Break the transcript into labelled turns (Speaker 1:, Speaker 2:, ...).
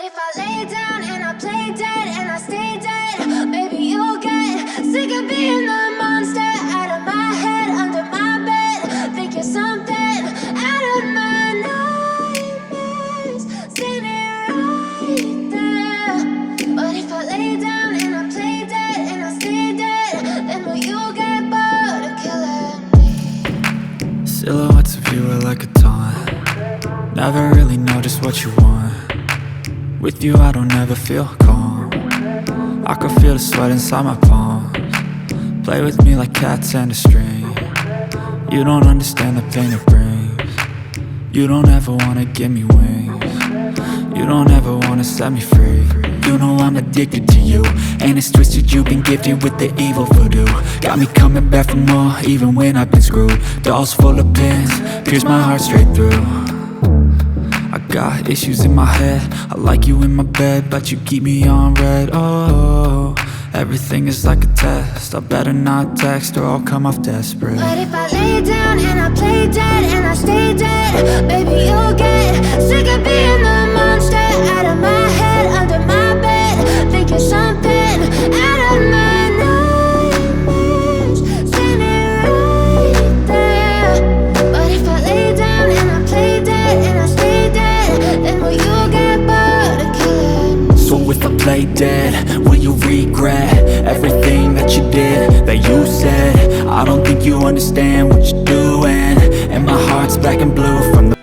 Speaker 1: if I lay down and I play dead and I stay dead, maybe you'll get sick of being the monster out of my head, under my bed. Think you're something out of my nightmares, standing right there. But if I lay down and I play dead and I stay dead, then will you get bored of killing me?
Speaker 2: Silhouettes of you are like a taunt. Never really know just what you want. With you I don't ever feel calm. I can feel the sweat inside my palms. Play with me like cats and a string. You don't understand the pain it brings. You don't ever wanna give me wings. You don't ever wanna set me free. You know I'm addicted to you, and it's twisted, you've been gifted with the evil voodoo. Got me coming back for more, even when I've been screwed. Dolls full of pins, pierce my heart straight through. I got issues in my head, I like you in my bed, but you keep me on red. Oh, everything is like a test, I better not text or I'll come off desperate.
Speaker 1: But if I lay down and I play dead and I stay dead, baby you'll get sick of being the monster out of my head, under my bed. Think you're something out of my nightmares, standing right there. But if I lay down and I play dead and I stay dead, then will you get bored of killing me?
Speaker 2: So if I play dead, will you regret everything that you did, that you said? I don't think you understand what you're doing, and my heart's black and blue from the